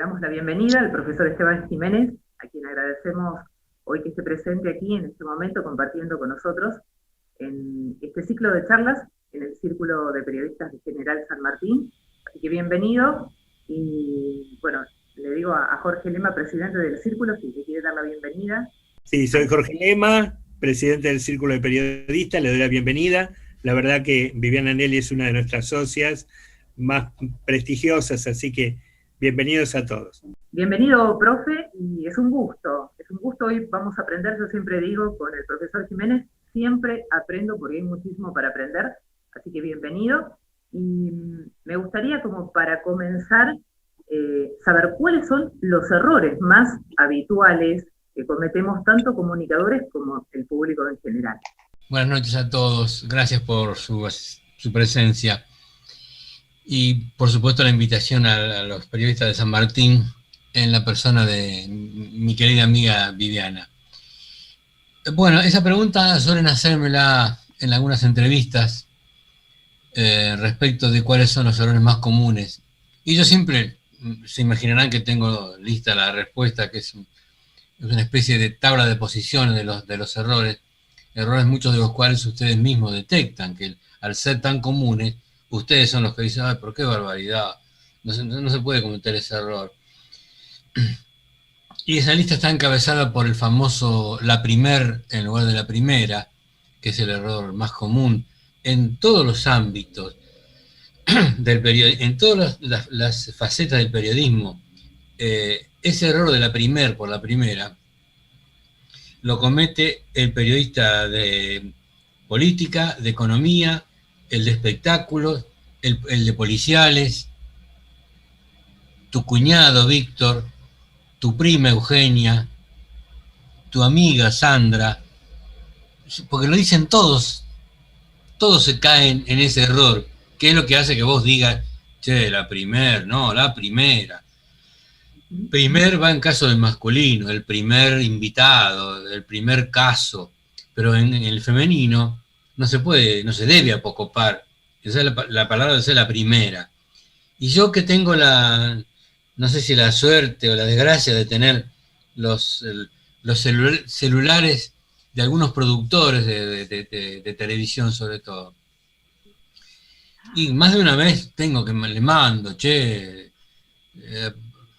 damos la bienvenida al profesor Esteban Jiménez, a quien agradecemos hoy que esté presente aquí en este momento compartiendo con nosotros en este ciclo de charlas en el Círculo de Periodistas de General San Martín. Así que bienvenido y bueno, le digo a Jorge Lema, presidente del Círculo, si le quiere dar la bienvenida. Sí, soy Jorge Lema, presidente del Círculo de Periodistas, le doy la bienvenida. La verdad que Viviana Nelly es una de nuestras socias más prestigiosas, así que bienvenidos a todos. Bienvenido, profe, y es un gusto hoy vamos a aprender. Yo siempre digo, con el profesor Jiménez, siempre aprendo porque hay muchísimo para aprender, así que bienvenido. Y me gustaría, como para comenzar, saber cuáles son los errores más habituales que cometemos tanto comunicadores como el público en general. Buenas noches a todos, gracias por su presencia. Y por supuesto la invitación a los periodistas de San Martín en la persona de mi querida amiga Viviana. Bueno, esa pregunta suelen hacérmela en algunas entrevistas respecto de cuáles son los errores más comunes. Y yo siempre, se imaginarán que tengo lista la respuesta, que es una especie de tabla de posiciones de los errores muchos de los cuales ustedes mismos detectan, que al ser tan comunes, ustedes son los que dicen, ay, ¿por qué barbaridad? No se puede cometer ese error. Y esa lista está encabezada por el famoso la primer en lugar de la primera, que es el error más común en todos los ámbitos del periodismo, en todas las facetas del periodismo. Ese error de la primer por la primera lo comete el periodista de política, de economía, el de espectáculos, el de policiales, tu cuñado Víctor, tu prima Eugenia, tu amiga Sandra, porque lo dicen todos se caen en ese error, que es lo que hace que vos digas, che, la primera. Primer va en caso del masculino, el primer invitado, el primer caso, pero en el femenino no se debe apocopar. Esa es la palabra de ser la primera. Y yo que tengo no sé si la suerte o la desgracia de tener los celulares de algunos productores de televisión sobre todo. Y más de una vez le mando, che,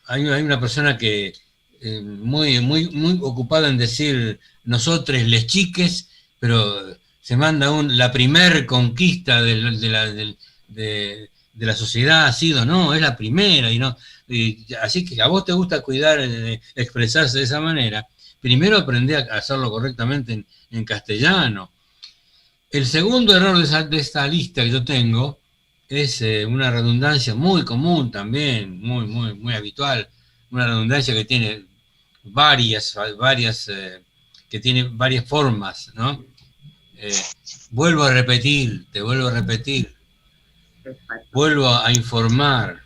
hay una persona que muy ocupada en decir nosotros les chiques, pero se manda la primer conquista de la sociedad ha sido, no, es la primera, así que a vos te gusta cuidar, expresarse de esa manera, primero aprendí a hacerlo correctamente en castellano. El segundo error de esta lista que yo tengo es una redundancia muy común también, muy habitual, una redundancia que tiene que tiene varias formas, ¿no? Vuelvo a repetir, te vuelvo a repetir, vuelvo a informar.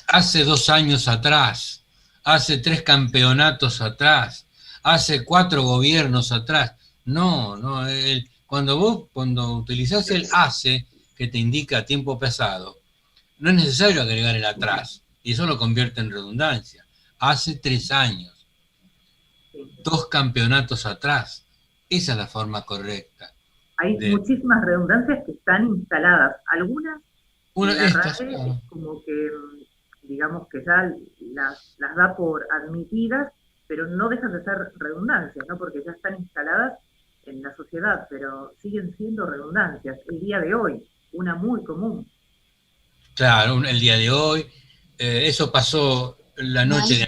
Hace 2 años atrás, hace 3 campeonatos atrás, hace 4 gobiernos atrás. No, cuando utilizás el hace, que te indica tiempo pasado, no es necesario agregar el atrás, y eso lo convierte en redundancia. Hace 3 años, 2 campeonatos atrás, esa es la forma correcta. Hay muchísimas redundancias que están instaladas, algunas como que, digamos que ya las da por admitidas, pero no dejan de ser redundancias, ¿no? Porque ya están instaladas en la sociedad, pero siguen siendo redundancias. El día de hoy, una muy común. Claro, el día de hoy, eso pasó la noche de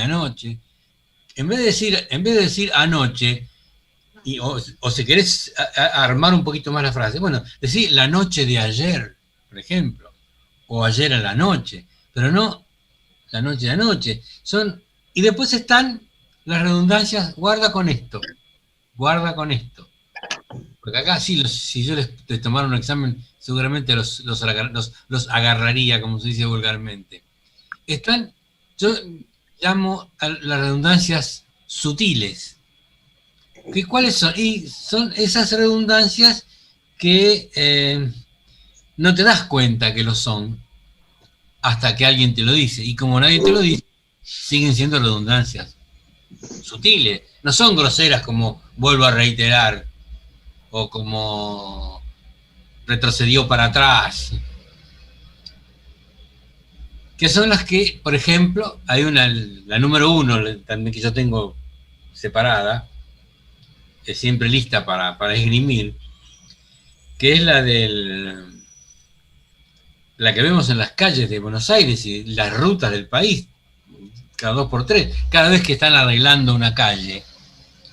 anoche. En vez de decir anoche, o si querés armar un poquito más la frase, bueno, decir la noche de ayer, por ejemplo, o ayer a la noche, pero no la noche de anoche. Y después están las redundancias, guarda con esto. Porque acá sí, si yo les tomara un examen, seguramente los agarraría, como se dice vulgarmente. Yo llamo a las redundancias sutiles. ¿Cuáles son? Y son esas redundancias que no te das cuenta que lo son, hasta que alguien te lo dice. Y como nadie te lo dice, siguen siendo redundancias sutiles. No son groseras como vuelvo a reiterar o como retrocedió para atrás. Que son las que, por ejemplo, hay una, la número 1, también que yo tengo separada, que siempre lista para esgrimir, que es la que vemos en las calles de Buenos Aires y las rutas del país, cada 2x3. Cada vez que están arreglando una calle,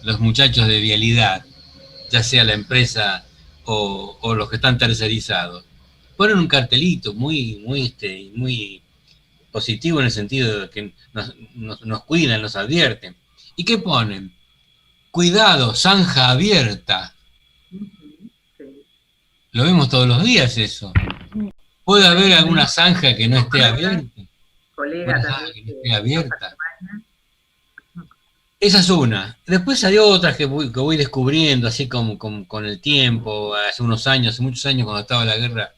los muchachos de vialidad, ya sea la empresa o los que están tercerizados, ponen un cartelito muy positivo en el sentido de que nos cuidan, nos advierten. ¿Y qué ponen? Cuidado, zanja abierta. Lo vemos todos los días eso. ¿Puede haber alguna zanja que no esté abierta? Colega también. Que no esté abierta. Esa es una. Después hay otras que voy descubriendo, así como con el tiempo, hace muchos años, cuando estaba la guerra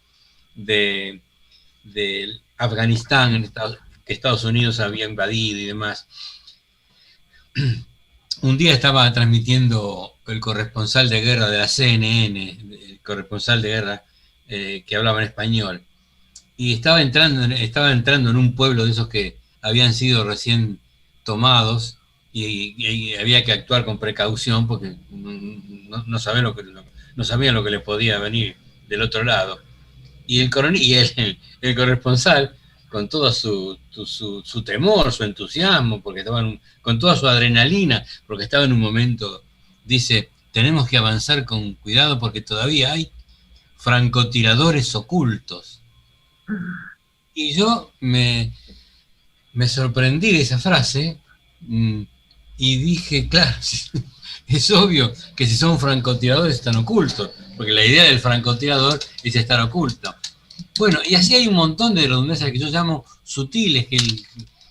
de Afganistán, que Estados Unidos había invadido y demás. Un día estaba transmitiendo el corresponsal de guerra de la CNN, el corresponsal de guerra que hablaba en español, y estaba entrando en un pueblo de esos que habían sido recién tomados y había que actuar con precaución porque no sabían lo que le podía venir del otro lado. Y el corresponsal, con todo su temor, su entusiasmo, porque estaban con toda su adrenalina, porque estaba en un momento, dice, tenemos que avanzar con cuidado porque todavía hay francotiradores ocultos. Y yo me sorprendí de esa frase y dije, claro, es obvio que si son francotiradores están ocultos, porque la idea del francotirador es estar oculto. Bueno, y así hay un montón de redundancias que yo llamo sutiles, que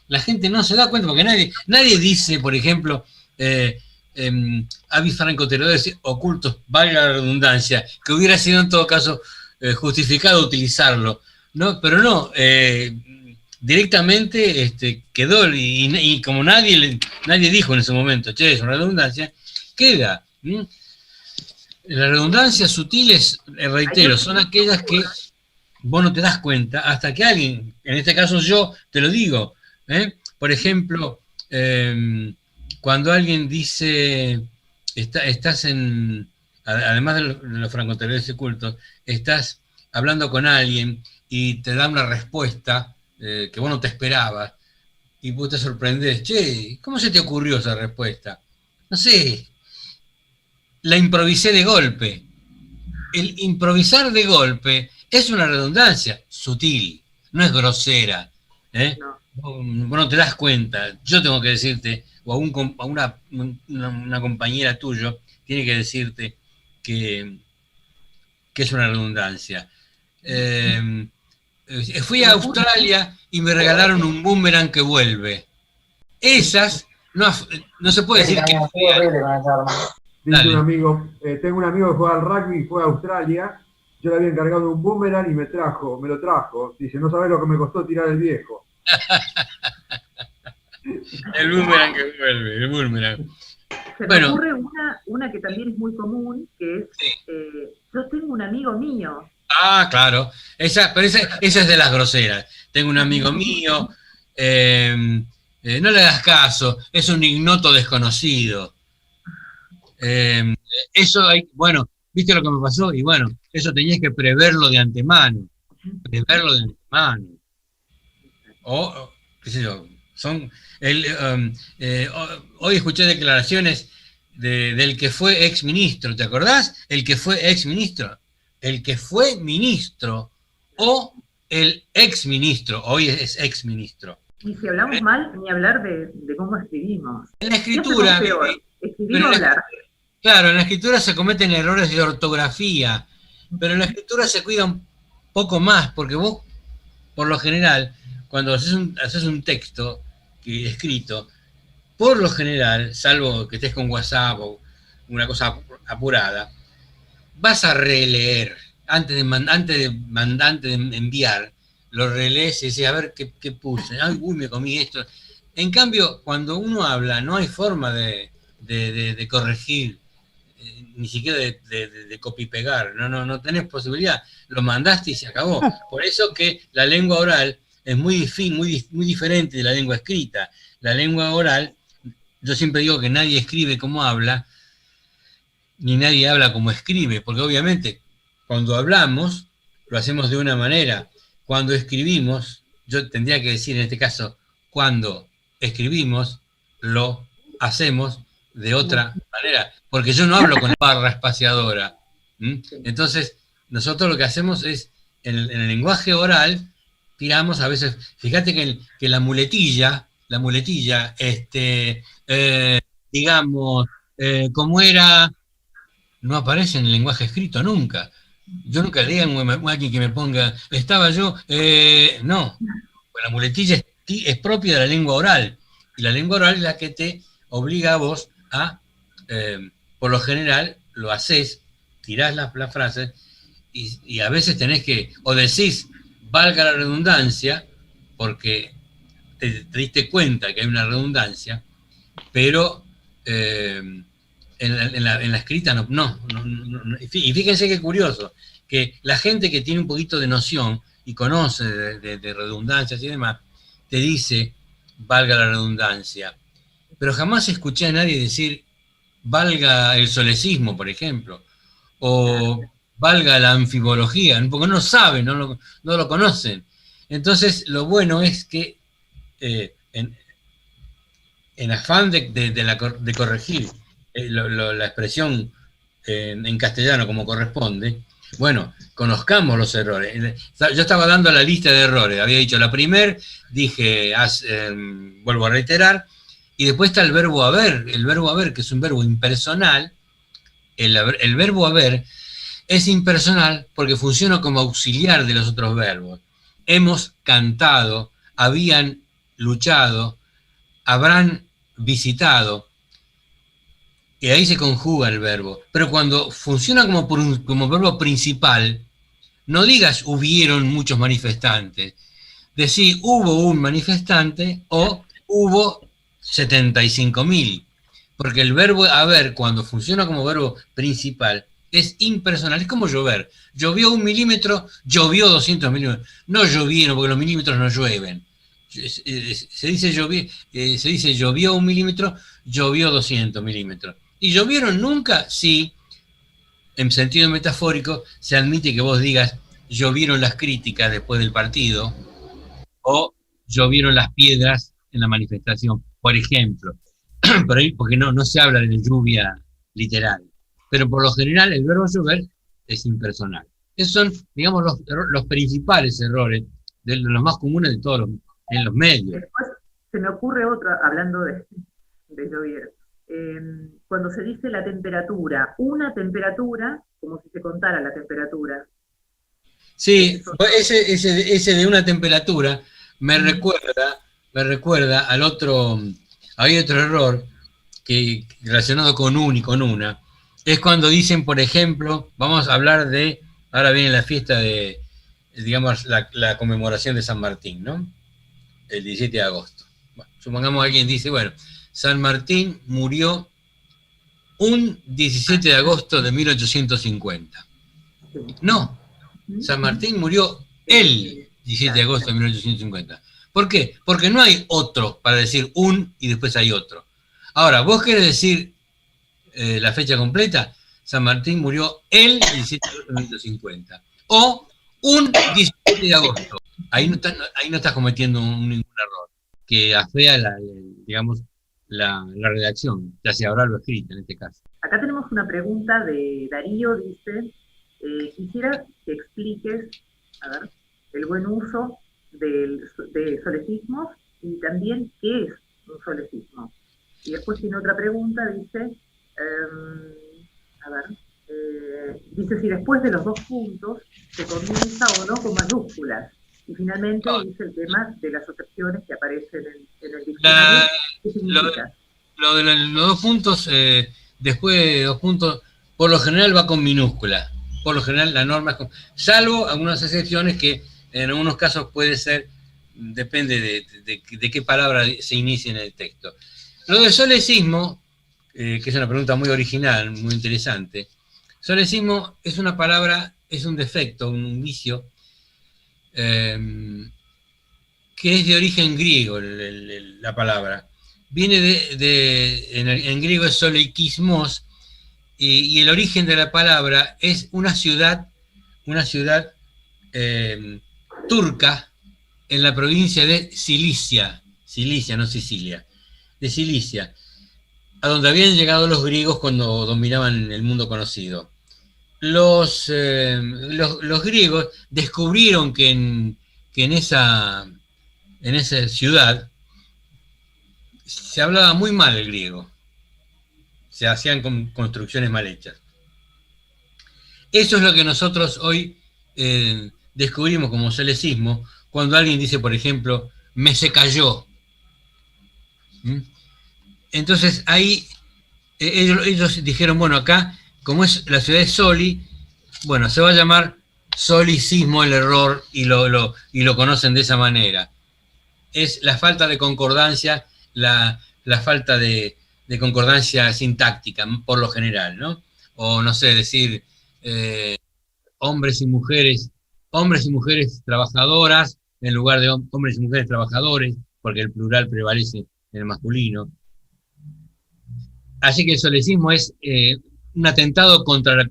la gente no se da cuenta, porque nadie dice, por ejemplo, hay francotiradores ocultos, valga la redundancia, que hubiera sido en todo caso justificado utilizarlo, ¿no? Pero no, directamente quedó, y como nadie dijo en ese momento, che, es una redundancia, queda. Las redundancias sutiles, reitero, son aquellas que vos no te das cuenta hasta que alguien, en este caso yo, te lo digo. Por ejemplo, cuando alguien dice, estás además de los francotiradores ocultos, estás hablando con alguien y te da una respuesta que vos no te esperabas y vos te sorprendes, che, ¿cómo se te ocurrió esa respuesta? No sé, la improvisé de golpe. El improvisar de golpe es una redundancia sutil, no es grosera. No. Vos no te das cuenta. Yo tengo que decirte, o a una compañera tuya tiene que decirte que es una redundancia. Fui a Australia y me regalaron un boomerang que vuelve. Esas no se puede decir que... Dice un amigo, tengo un amigo que juega al rugby y fue a Australia, yo le había encargado un boomerang y me lo trajo. Dice, no sabés lo que me costó tirar el viejo. El boomerang que vuelve, el boomerang. Se me ocurre una que también es muy común, que es, yo tengo un amigo mío. Ah, claro, esa es de las groseras. Tengo un amigo mío, no le das caso, es un ignoto desconocido. Eso bueno, ¿viste lo que me pasó? Y bueno, eso tenías que preverlo de antemano. O, qué sé yo, hoy escuché declaraciones del que fue ex ministro, ¿te acordás? El que fue ex ministro. El que fue ministro o el ex ministro, hoy es ex ministro. Y si hablamos mal, ni hablar de cómo escribimos. En la escritura... Escribir o hablar. Claro, en la escritura se cometen errores de ortografía, pero en la escritura se cuida un poco más, porque vos, por lo general, cuando haces un texto escrito, por lo general, salvo que estés con WhatsApp o una cosa apurada, vas a releer, antes de enviar, lo relees y decís, a ver qué puse, ay, uy, me comí esto. En cambio, cuando uno habla, no hay forma de corregir, ni siquiera de copy-pegar, no tenés posibilidad, lo mandaste y se acabó. Por eso que la lengua oral es muy diferente de la lengua escrita. La lengua oral, yo siempre digo que nadie escribe como habla, ni nadie habla como escribe, porque obviamente cuando hablamos lo hacemos de una manera, cuando escribimos, yo tendría que decir en este caso, cuando escribimos lo hacemos de otra manera, porque yo no hablo con barra espaciadora. Entonces, nosotros lo que hacemos es, en el lenguaje oral, tiramos a veces, fíjate que la muletilla, digamos, como era, no aparece en el lenguaje escrito nunca. Yo nunca leí a alguien que me ponga, estaba yo, no, pues la muletilla es propia de la lengua oral, y la lengua oral es la que te obliga a vos a, por lo general, lo haces, tirás las frases, y a veces tenés que, o decís, valga la redundancia, porque te diste cuenta que hay una redundancia, pero en la escrita no. Y fíjense qué curioso, que la gente que tiene un poquito de noción y conoce de redundancias y demás, te dice, valga la redundancia, pero jamás escuché a nadie decir, valga el solecismo, por ejemplo, o valga la anfibología, porque no saben, no lo conocen. Entonces, lo bueno es que en afán de corregir la expresión en castellano como corresponde, bueno, conozcamos los errores. Yo estaba dando la lista de errores, había dicho la primer, dije, vuelvo a reiterar, y después está el verbo haber, que es un verbo impersonal. El verbo haber es impersonal porque funciona como auxiliar de los otros verbos. Hemos cantado, habían luchado, habrán visitado, y ahí se conjuga el verbo. Pero cuando funciona como verbo principal, no digas hubieron muchos manifestantes, decir hubo un manifestante o hubo 75.000, porque el verbo haber, cuando funciona como verbo principal, es impersonal, es como llover. Llovió 1 milímetro, llovió 200 milímetros. No llovieron, porque los milímetros no llueven. Se dice llovió 1 milímetro, llovió 200 milímetros. ¿Y llovieron nunca? Sí, en sentido metafórico, se admite que vos digas llovieron las críticas después del partido o llovieron las piedras en la manifestación, por ejemplo. Por ahí, porque no se habla de lluvia literal. Pero por lo general el verbo llover es impersonal. Esos son, digamos, los principales errores, de los más comunes de todos en los medios. Después se me ocurre otra, hablando de llover. Cuando se dice la temperatura, una temperatura, como si se contara la temperatura. Sí, ese de una temperatura me recuerda al otro, hay otro error que relacionado con un y con una, es cuando dicen, por ejemplo, vamos a hablar de, ahora viene la fiesta de, digamos, la conmemoración de San Martín, ¿no? El 17 de agosto. Bueno, supongamos alguien dice, bueno, San Martín murió un 17 de agosto de 1850. No, San Martín murió el 17 de agosto de 1850. ¿Por qué? Porque no hay otro para decir un y después hay otro. Ahora, vos querés decir la fecha completa, San Martín murió el 17 de agosto de 1850. O un 17 de agosto. Ahí no estás cometiendo ningún error que afea digamos, la redacción, ya sea oral o escrita en este caso. Acá tenemos una pregunta de Darío, dice, quisiera que expliques, a ver, el buen uso de solecismos y también qué es un solecismo. Y después tiene otra pregunta, dice, dice si después de los 2 puntos se comienza o no con mayúsculas. Y finalmente dice el tema de las acepciones que aparecen en el diccionario. ¿Qué significa? Lo de los 2 puntos, después de 2 puntos, por lo general va con minúscula. Por lo general la norma es con, salvo algunas excepciones que En algunos casos puede ser, depende de qué palabra se inicie en el texto. Lo de solecismo, que es una pregunta muy original, muy interesante. Solecismo es una palabra, es un defecto, un vicio, que es de origen griego, la palabra. Viene en griego es soleikismos, y el origen de la palabra es una ciudad turca en la provincia de Cilicia, no Sicilia, de Cilicia, a donde habían llegado los griegos cuando dominaban el mundo conocido. Los griegos descubrieron que en esa ciudad se hablaba muy mal el griego, se hacían construcciones mal hechas. Eso es lo que nosotros hoy descubrimos como solecismo, cuando alguien dice, por ejemplo, me se cayó. Entonces ahí ellos dijeron, bueno, acá, como es la ciudad de Soli, bueno, se va a llamar solicismo el error, y lo conocen de esa manera. Es la falta de concordancia, la falta de concordancia sintáctica, por lo general, ¿no? O no sé, decir hombres y mujeres trabajadoras, en lugar de hombres y mujeres trabajadores, porque el plural prevalece en el masculino. Así que el solecismo es un atentado contra la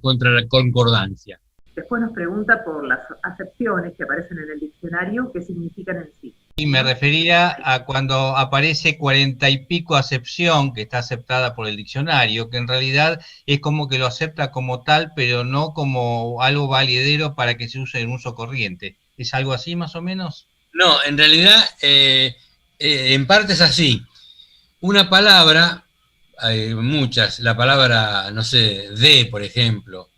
concordancia. Después nos pregunta por las acepciones que aparecen en el diccionario, qué significan en sí. Y me refería a cuando aparece 40 y pico acepción, que está aceptada por el diccionario, que en realidad es como que lo acepta como tal, pero no como algo validero para que se use en uso corriente. ¿Es algo así más o menos? No, en realidad en parte es así. Una palabra, hay muchas, la palabra, no sé, de, por ejemplo,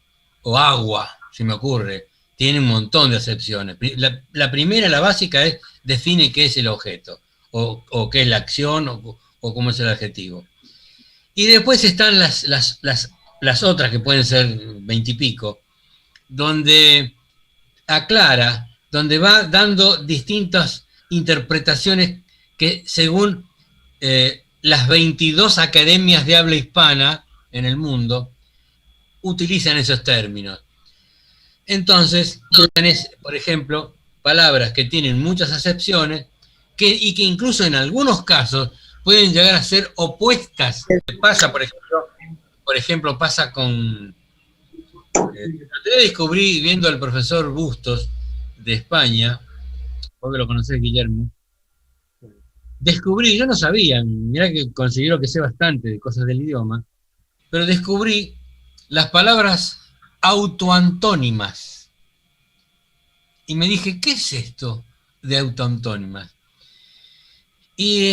o agua, se me ocurre, tiene un montón de acepciones. La primera, la básica, es define qué es el objeto, o qué es la acción, o cómo es el adjetivo. Y después están las otras, que pueden ser 20 y pico, donde aclara, donde va dando distintas interpretaciones que según las 22 academias de habla hispana en el mundo utilizan esos términos. Entonces, tenés, por ejemplo, palabras que tienen muchas acepciones y que incluso en algunos casos pueden llegar a ser opuestas. Pasa, por ejemplo, pasa con... Yo descubrí viendo al profesor Bustos de España, vos que lo conocés, Guillermo, descubrí, yo no sabía, mirá que considero que sé bastante de cosas del idioma, pero descubrí las palabras autoantónimas. Y me dije, ¿qué es esto de autoantónimas? Y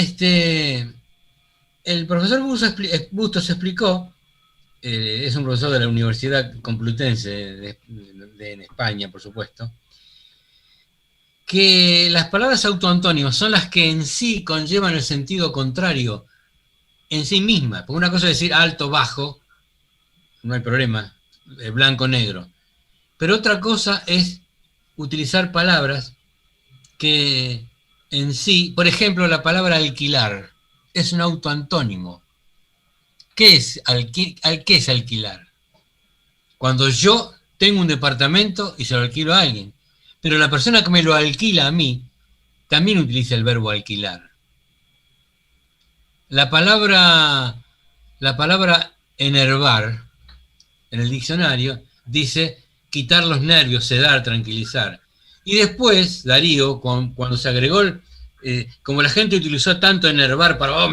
el profesor Bustos explicó, es un profesor de la Universidad Complutense en España, por supuesto, que las palabras autoantónimas son las que en sí conllevan el sentido contrario en sí mismas. Porque una cosa es decir alto, bajo, no hay problema, blanco, negro. Pero otra cosa es utilizar palabras que en sí, por ejemplo, la palabra alquilar es un autoantónimo. ¿Qué es alquilar? Cuando yo tengo un departamento y se lo alquilo a alguien, pero la persona que me lo alquila a mí también utiliza el verbo alquilar. La palabra enervar en el diccionario dice quitar los nervios, sedar, tranquilizar. Y después, Darío, cuando se agregó, como la gente utilizó tanto enervar para,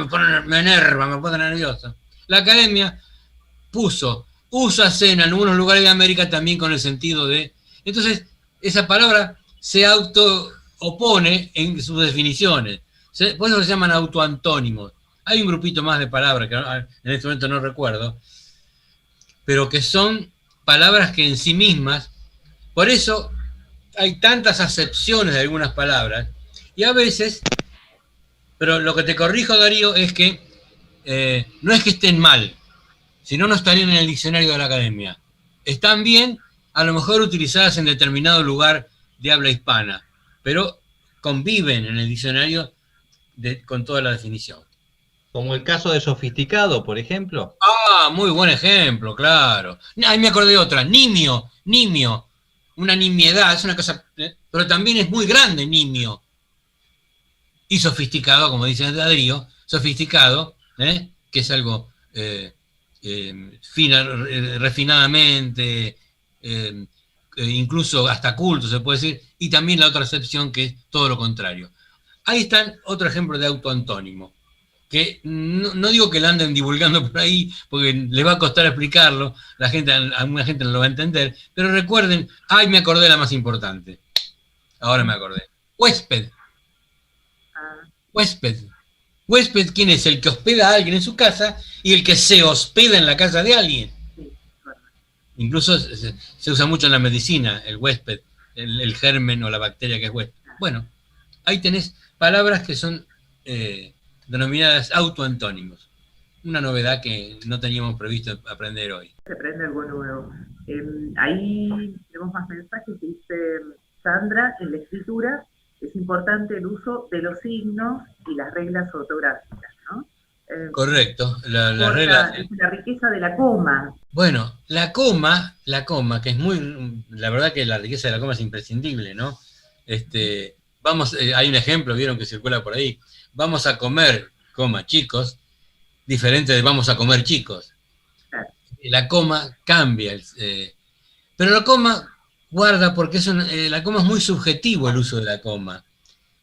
me enerva, me pone nervioso, la academia úsase en algunos lugares de América también con el sentido de... Entonces, esa palabra se auto-opone en sus definiciones. Por eso se llaman autoantónimos. Hay un grupito más de palabras que en este momento no recuerdo, pero que son palabras que en sí mismas, por eso hay tantas acepciones de algunas palabras, y a veces, pero lo que te corrijo, Darío, es que no es que estén mal, si no, no estarían en el diccionario de la academia. Están bien, a lo mejor utilizadas en determinado lugar de habla hispana, pero conviven en el diccionario con toda la definición. Como el caso de sofisticado, por ejemplo. Ah, muy buen ejemplo, claro. Ahí me acordé de otra, nimio, una nimiedad, es una cosa, pero también es muy grande nimio. Y sofisticado, como dice Darío, sofisticado, que es algo refinadamente, incluso hasta culto se puede decir, y también la otra acepción que es todo lo contrario. Ahí está otro ejemplo de autoantónimo, que no digo que lo anden divulgando por ahí, porque les va a costar explicarlo, alguna gente no lo va a entender, pero recuerden, me acordé de la más importante, ahora me acordé, huésped. Huésped, ¿quién es? El que hospeda a alguien en su casa y el que se hospeda en la casa de alguien. Incluso se usa mucho en la medicina, el huésped, el germen o la bacteria que es huésped. Bueno, ahí tenés palabras que son denominadas autoantónimos. Una novedad que no teníamos previsto aprender hoy. Se aprende algo nuevo. Ahí tenemos más mensajes que dice Sandra, en la escritura es importante el uso de los signos y las reglas ortográficas, ¿no? Correcto, la regla. Es la riqueza de la coma. Bueno, la coma, que es la verdad que la riqueza de la coma es imprescindible, ¿no? Hay un ejemplo, vieron que circula por ahí, vamos a comer, chicos, diferente de vamos a comer chicos. Claro. La coma cambia, pero la coma guarda porque la coma es muy subjetivo el uso de la coma.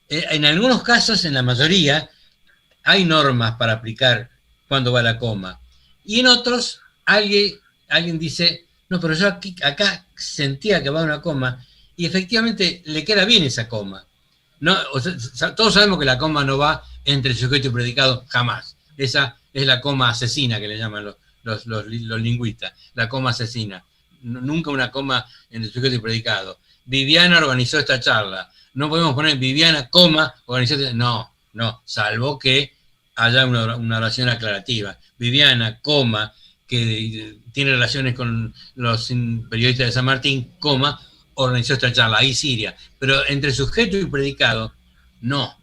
En algunos casos, en la mayoría, hay normas para aplicar cuándo va la coma. Y en otros, alguien dice, no, pero yo acá sentía que va una coma, y efectivamente le queda bien esa coma. No, todos sabemos que la coma no va entre sujeto y predicado jamás. Esa es la coma asesina que le llaman los lingüistas, la coma asesina. Nunca una coma entre sujeto y predicado. Viviana organizó esta charla. No podemos poner Viviana, organizó esta charla. No, salvo que haya una oración aclarativa. Viviana, que tiene relaciones con los periodistas de San Martín, organizó esta charla. Ahí Siria. Pero entre sujeto y predicado, no.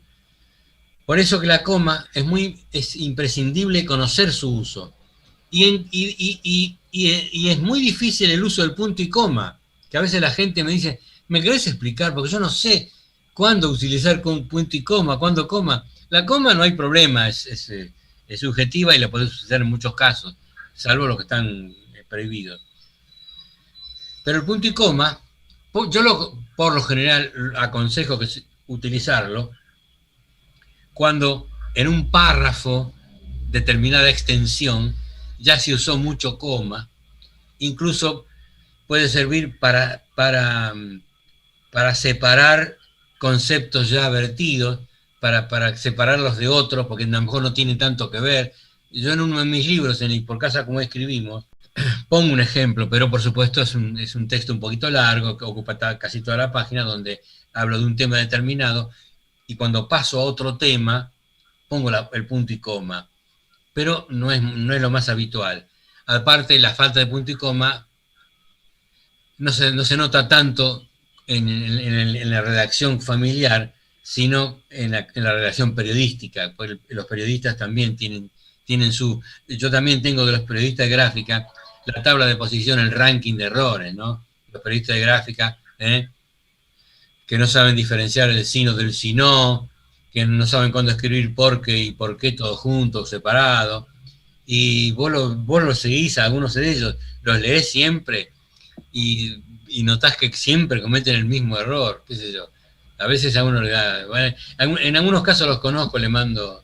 Por eso que la coma es imprescindible conocer su uso. Y es muy difícil el uso del punto y coma, que a veces la gente me dice, ¿me querés explicar? Porque yo no sé cuándo utilizar con punto y coma, cuándo coma. La coma no hay problema, es subjetiva y la podés utilizar en muchos casos, salvo los que están prohibidos. Pero el punto y coma, yo por lo general aconsejo utilizarlo cuando en un párrafo, determinada extensión, ya se usó mucho coma, incluso puede servir para separar conceptos ya vertidos, para separarlos de otros, porque a lo mejor no tienen tanto que ver. Yo en uno de mis libros, en Por Casa Como Escribimos, pongo un ejemplo, pero por supuesto es un texto un poquito largo, que ocupa casi toda la página, donde hablo de un tema determinado, y cuando paso a otro tema, pongo el punto y coma. Pero no es lo más habitual. Aparte, la falta de punto y coma no se nota tanto en la redacción familiar, sino en la redacción periodística. Porque los periodistas también tienen yo también tengo de los periodistas de gráfica la tabla de posición, el ranking de errores, ¿no? Los periodistas de gráfica, que no saben diferenciar el sino del sino, que no saben cuándo escribir por qué y por qué todo junto, separado, y vos lo seguís a algunos de ellos, los leés siempre, y notás que siempre cometen el mismo error, qué sé yo. A veces a uno le da, bueno, en algunos casos los conozco, le mando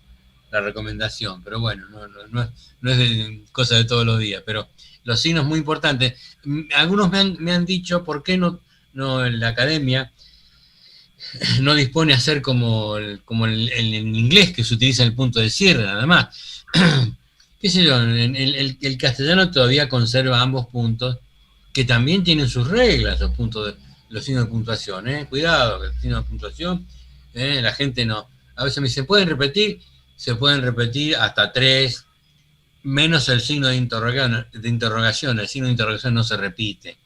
la recomendación, pero bueno, no es cosa de todos los días, pero los signos muy importantes. Algunos me han dicho, ¿por qué no en la academia no dispone a hacer como en inglés, que se utiliza el punto de cierre nada más? Qué sé yo, el castellano todavía conserva ambos puntos, que también tienen sus reglas, los signos de puntuación, cuidado, que el signo de puntuación, la gente no, a veces me dice, se pueden repetir hasta 3, menos el signo de interrogación, el signo de interrogación no se repite.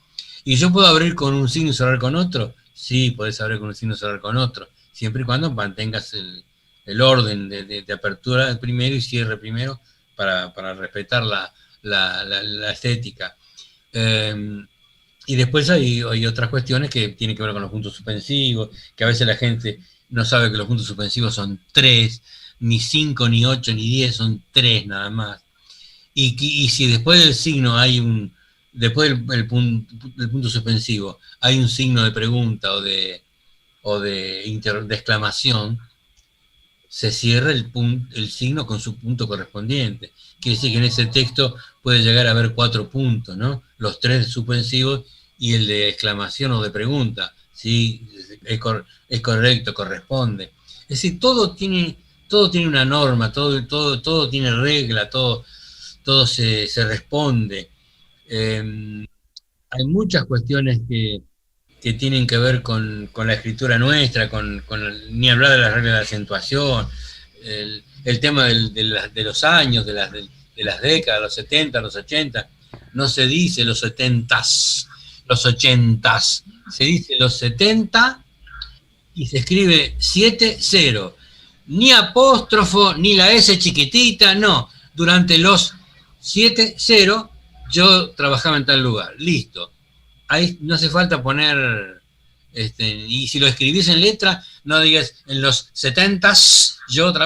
Y yo puedo abrir con un signo y cerrar con otro, sí, podés hablar con un signo, cerrar con otro, siempre y cuando mantengas el orden de apertura primero y cierre primero para respetar la estética. Y después hay otras cuestiones que tienen que ver con los puntos suspensivos, que a veces la gente no sabe que los puntos suspensivos son 3, ni 5, ni 8, ni 10, son 3 nada más. Y si después del signo hay después del punto suspensivo, hay un signo de pregunta o de exclamación, se cierra el signo con su punto correspondiente. Quiere decir que en ese texto puede llegar a haber 4 puntos, ¿no? Los 3 suspensivos y el de exclamación o de pregunta. Sí, es correcto, corresponde. Es decir, todo tiene una norma, todo tiene regla, todo se responde. Hay muchas cuestiones que tienen que ver con la escritura nuestra, ni hablar de las reglas de acentuación, el tema de los años, de las décadas, los 70, los 80, no se dice los 70s, los 80s, se dice los 70 y se escribe 7-0, ni apóstrofo, ni la S chiquitita, no, durante los 7-0 yo trabajaba en tal lugar, listo. Ahí no hace falta poner, y si lo escribís en letra, no digas en los 70s,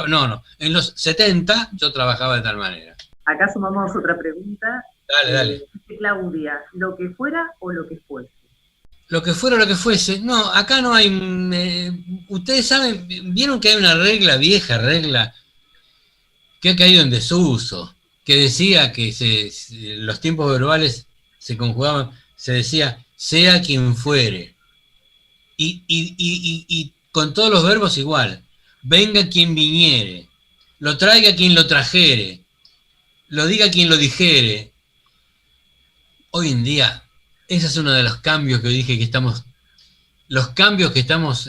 no, en los 70 yo trabajaba de tal manera. Acá sumamos otra pregunta. Dale. Claudia, ¿lo que fuera o lo que fuese? Lo que fuera o lo que fuese, no, acá no hay, ustedes saben, vieron que hay una vieja regla, que ha caído en desuso, que decía que los tiempos verbales se conjugaban, se decía, sea quien fuere. Y con todos los verbos igual. Venga quien viniere. Lo traiga quien lo trajere. Lo diga quien lo dijere. Hoy en día, ese es uno de los cambios que dije que estamos... Los cambios que estamos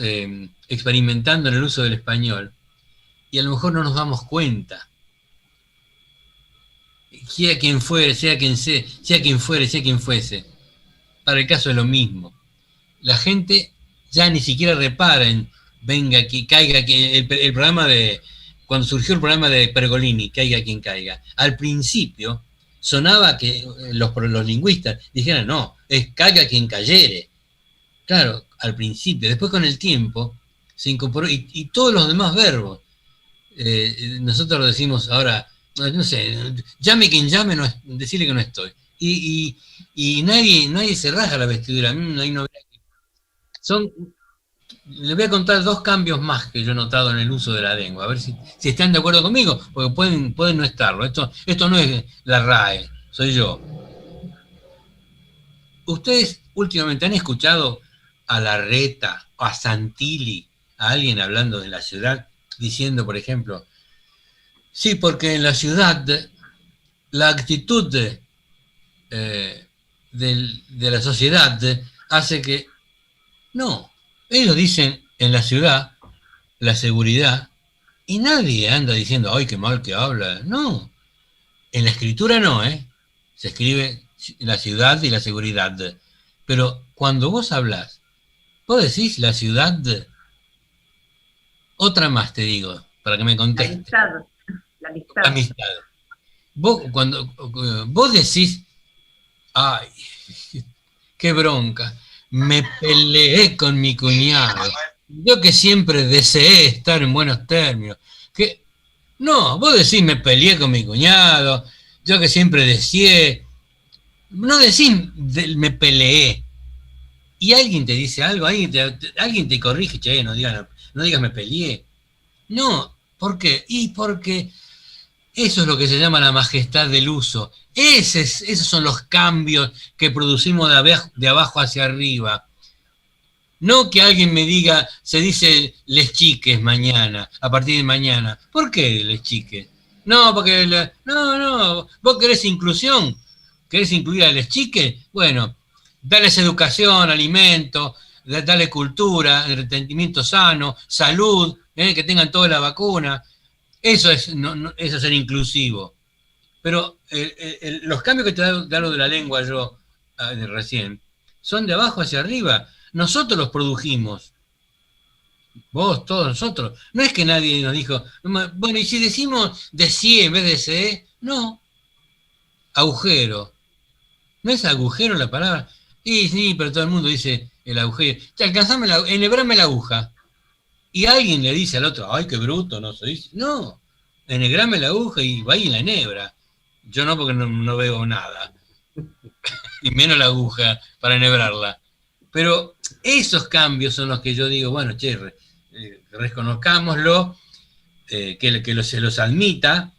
experimentando en el uso del español. Y a lo mejor no nos damos cuenta. Sea quien fuere, sea quien fuere, sea quien fuese. Para el caso es lo mismo. La gente ya ni siquiera repara en venga, que caiga, que el programa cuando surgió el programa de Pergolini, caiga quien caiga. Al principio sonaba que los lingüistas dijeran, no, es caiga quien cayere. Claro, al principio. Después con el tiempo se incorporó, y todos los demás verbos. Nosotros lo decimos ahora, no sé, llame quien llame, decirle que no estoy. Y nadie se rasga la vestidura. Les voy a contar 2 cambios más que yo he notado en el uso de la lengua, a ver si están de acuerdo conmigo, porque pueden no estarlo. Esto no es la RAE, soy yo. ¿Ustedes últimamente han escuchado a Larreta, a Santilli, a alguien hablando de la ciudad, diciendo, por ejemplo, sí, porque en la ciudad la actitud de la sociedad hace que... No, ellos dicen en la ciudad, la seguridad, y nadie anda diciendo, ay, qué mal que habla. No, en la escritura no, se escribe la ciudad y la seguridad. Pero cuando vos hablas, vos decís la ciudad, otra más te digo, para que me contestes. La amistad. Cuando vos decís, ay, qué bronca, me peleé con mi cuñado, yo que siempre deseé estar en buenos términos, no, vos decís me peleé con mi cuñado, yo que siempre deseé, no decís me peleé, y alguien te dice algo, alguien te corrige, che, no digas me peleé, no, ¿por qué? Y porque eso es lo que se llama la majestad del uso. Esos son los cambios que producimos de abajo hacia arriba. No que alguien me diga, se dice les chiques mañana, a partir de mañana. ¿Por qué les chiques? No, porque... No, vos querés inclusión, querés incluir a les chiques. Bueno, dales educación, alimento, dale cultura, entretenimiento sano, salud, que tengan toda la vacuna. Eso es ser inclusivo. Pero los cambios que te da lo de la lengua yo recién son de abajo hacia arriba. nosotros los produjimos. Vos, todos nosotros. No es que nadie nos dijo, bueno, y si decimos de C en vez de C, no. Agujero. ¿No es agujero la palabra? Sí, pero todo el mundo dice el agujero. Enhebrame la aguja. Y alguien le dice al otro, ay, qué bruto, no se dice. No, enhebrame la aguja y va y la enhebra. Yo no, porque no veo nada. Y menos la aguja para enhebrarla. Pero esos cambios son los que yo digo, bueno, che, reconozcámoslo, se los admita.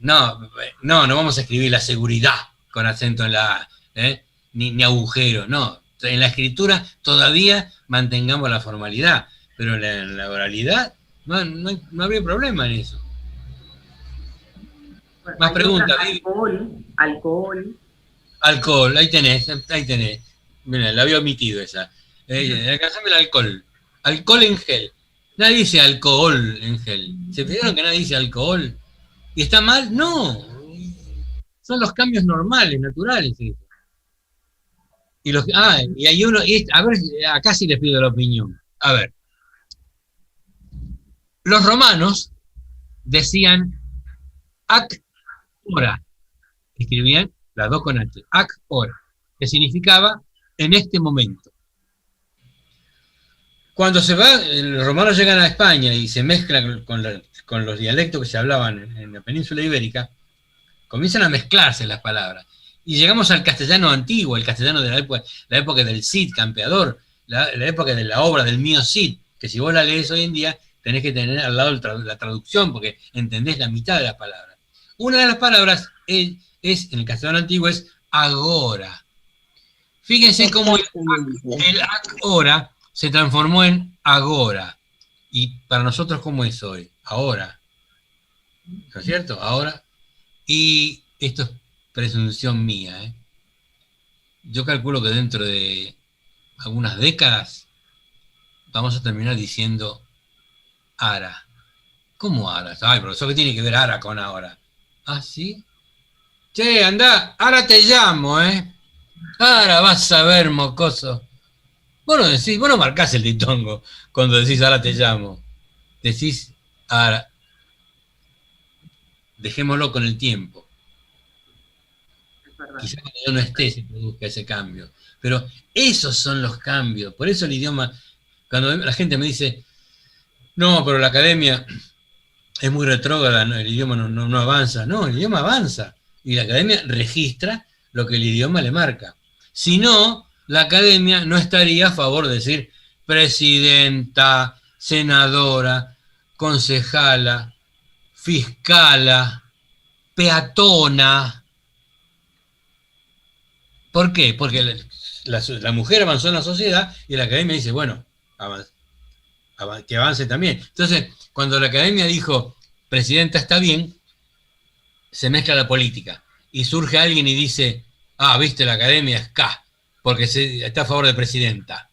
No vamos a escribir la seguridad con acento en la A, ni agujero, no. En la escritura todavía mantengamos la formalidad, pero en la oralidad no habría problema en eso. Bueno, más preguntas. Alcohol, ahí tenés. Mira, la había omitido esa. Alcanzame el alcohol. Alcohol en gel. Nadie dice alcohol en gel. ¿Se fijaron que nadie dice alcohol? ¿Y está mal? No. Son los cambios normales, naturales. Y hay uno, a ver, acá sí les pido la opinión. A ver. Los romanos decían ac ora. Escribían las dos con H. Ac ora. Que significaba en este momento. Cuando los romanos llegan a España y se mezclan con los dialectos que se hablaban en la península ibérica, comienzan a mezclarse las palabras. Y llegamos al castellano antiguo, el castellano de la época del Cid, campeador, la época de la obra del mío Cid, que si vos la lees hoy en día, tenés que tener al lado la traducción, porque entendés la mitad de las palabras. Una de las palabras en el castellano antiguo es agora. Fíjense cómo el ahora se transformó en agora. Y para nosotros, ¿cómo es hoy? Ahora. ¿No es cierto? Ahora. Y esto es presunción mía. Yo calculo que dentro de algunas décadas vamos a terminar diciendo ara. ¿Cómo ara? Ay, profesor, ¿qué tiene que ver ara con ahora? ¿Ah, sí? Che, anda, ahora te llamo, Ahora vas a ver, mocoso. Vos no marcás el ditongo cuando decís ahora te llamo. Decís ahora. Dejémoslo con el tiempo. Quizás cuando yo no esté se produzca ese cambio. Pero esos son los cambios. Por eso el idioma, cuando la gente me dice, no, pero la academia es muy retrógrada, el idioma no avanza. No, el idioma avanza. Y la academia registra lo que el idioma le marca. Si no, la academia no estaría a favor de decir presidenta, senadora, concejala, fiscala, peatona. ¿Por qué? Porque la mujer avanzó en la sociedad y la academia dice, bueno, que avance también. Entonces, cuando la academia dijo presidenta está bien, se mezcla la política. Y surge alguien y dice, viste, la academia es K, porque está a favor de presidenta.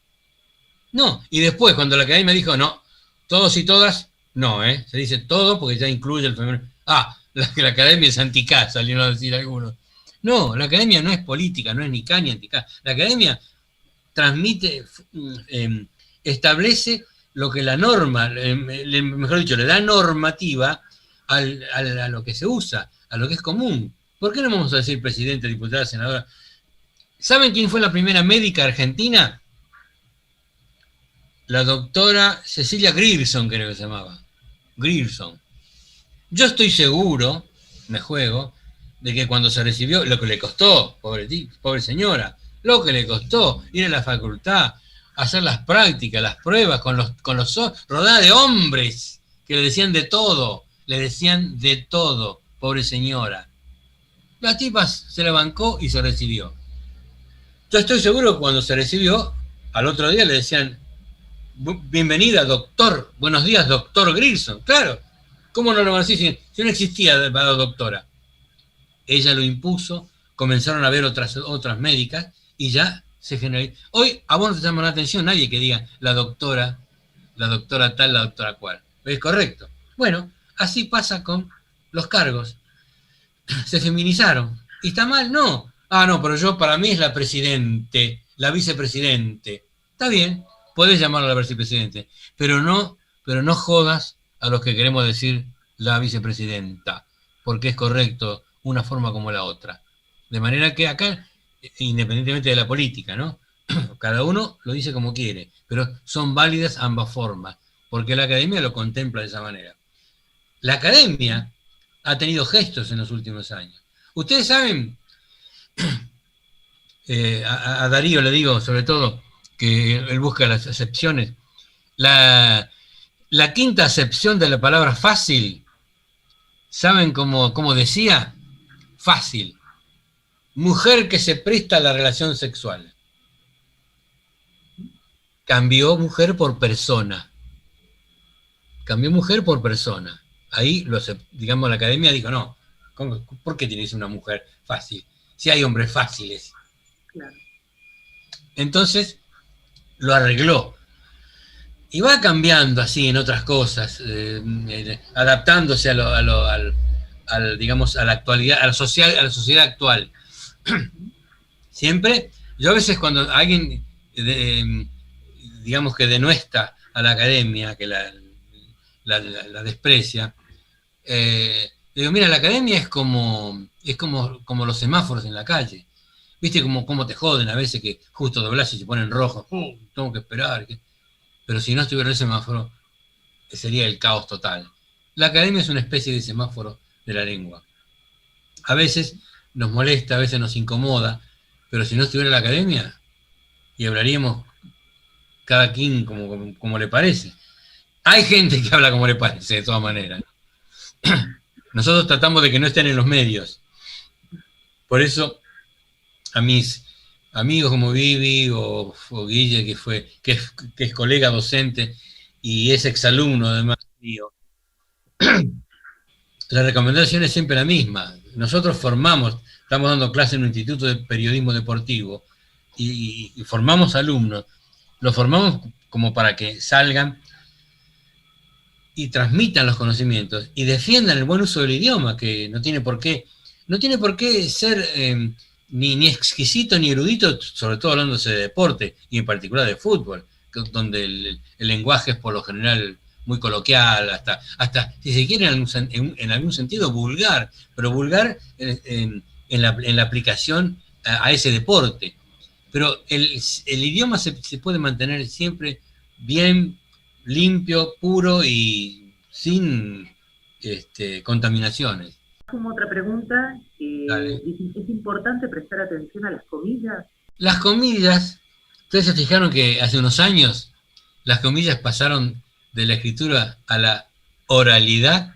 No, y después cuando la academia dijo, no, todos y todas, no, se dice todo porque ya incluye el femenino. La academia es anti-K, salieron a decir algunos. No, la academia no es política, no es ni K ni anti-K. La academia transmite, establece lo que la norma, mejor dicho, le da normativa a lo que se usa, a lo que es común. ¿Por qué no vamos a decir presidente, diputada, senadora? ¿Saben quién fue la primera médica argentina? La doctora Cecilia Grierson, creo que se llamaba. Grierson. Yo estoy seguro, me juego, de que cuando se recibió, lo que le costó, pobre señora, lo que le costó ir a la facultad, hacer las prácticas, las pruebas, rodeada de hombres que le decían de todo, pobre señora. La tipa se la bancó y se recibió. Yo estoy seguro que cuando se recibió, al otro día le decían, bienvenida, doctor, buenos días, doctor Grierson. Claro, ¿cómo no lo van a decir si no existía la doctora? Ella lo impuso, comenzaron a haber otras médicas y ya se generó. Hoy a vos no te llama la atención nadie que diga la doctora tal, la doctora cual. ¿Es correcto? Bueno, así pasa con los cargos. Se feminizaron. ¿Y está mal? No. No, pero para mí es la presidente, la vicepresidente. Está bien, podés llamarlo a la vicepresidente, pero no jodas a los que queremos decir la vicepresidenta, porque es correcto una forma como la otra. De manera que acá, independientemente de la política, ¿no? Cada uno lo dice como quiere, pero son válidas ambas formas, porque la academia lo contempla de esa manera. La academia ha tenido gestos en los últimos años. Ustedes saben, a Darío le digo sobre todo, que él busca las acepciones, la quinta acepción de la palabra fácil, ¿saben cómo decía? Fácil. Mujer que se presta a la relación sexual. Cambió mujer por persona. Cambió mujer por persona. Ahí, digamos, la academia dijo, no, ¿por qué tienes una mujer fácil? Si hay hombres fáciles. Claro. Entonces, lo arregló. Y va cambiando así en otras cosas, adaptándose digamos, a la actualidad, a la sociedad actual. Siempre, yo a veces cuando alguien, digamos que denuestra a la academia, que la desprecia, digo, mira, la academia es como los semáforos en la calle. ¿Viste cómo te joden a veces que justo doblas y se ponen rojos? Tengo que esperar. Pero si no estuviera el semáforo, sería el caos total. La academia es una especie de semáforo de la lengua. A veces nos molesta, a veces nos incomoda, pero si no estuviera la academia, y hablaríamos cada quien como le parece. Hay gente que habla como le parece, de todas maneras. Nosotros tratamos de que no estén en los medios. Por eso, a mis amigos como Vivi o Guille, que es colega docente y es exalumno además mío, la recomendación es siempre la misma. Nosotros estamos dando clases en un instituto de periodismo deportivo y formamos alumnos. Los formamos como para que salgan y transmitan los conocimientos y defiendan el buen uso del idioma, que no tiene por qué ser ni exquisito ni erudito, sobre todo hablándose de deporte y en particular de fútbol, donde el lenguaje es por lo general muy coloquial, hasta si se quiere en algún sentido vulgar, pero vulgar en la aplicación a ese deporte. Pero el idioma se puede mantener siempre bien, limpio, puro y sin contaminaciones. Como otra pregunta, ¿es importante prestar atención a las comillas? Las comillas, ustedes se fijaron que hace unos años las comillas pasaron de la escritura a la oralidad.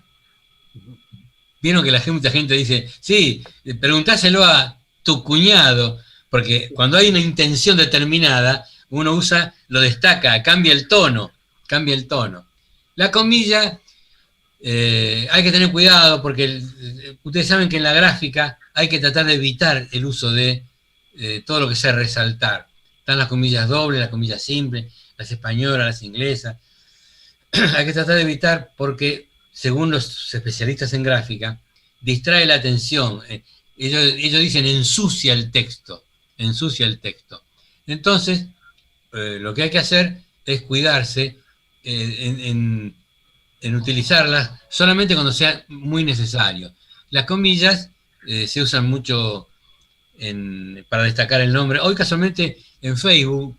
Vieron que mucha gente dice, sí, preguntáselo a tu cuñado, porque cuando hay una intención determinada, uno lo destaca, cambia el tono. La comilla, hay que tener cuidado porque ustedes saben que en la gráfica hay que tratar de evitar el uso de todo lo que sea resaltar. Están las comillas dobles, las comillas simples, las españolas, las inglesas. Hay que tratar de evitar porque, según los especialistas en gráfica, distrae la atención. Ellos dicen ensucia el texto. Entonces, lo que hay que hacer es cuidarse en utilizarlas solamente cuando sea muy necesario. Las comillas se usan mucho para destacar el nombre. Hoy casualmente en Facebook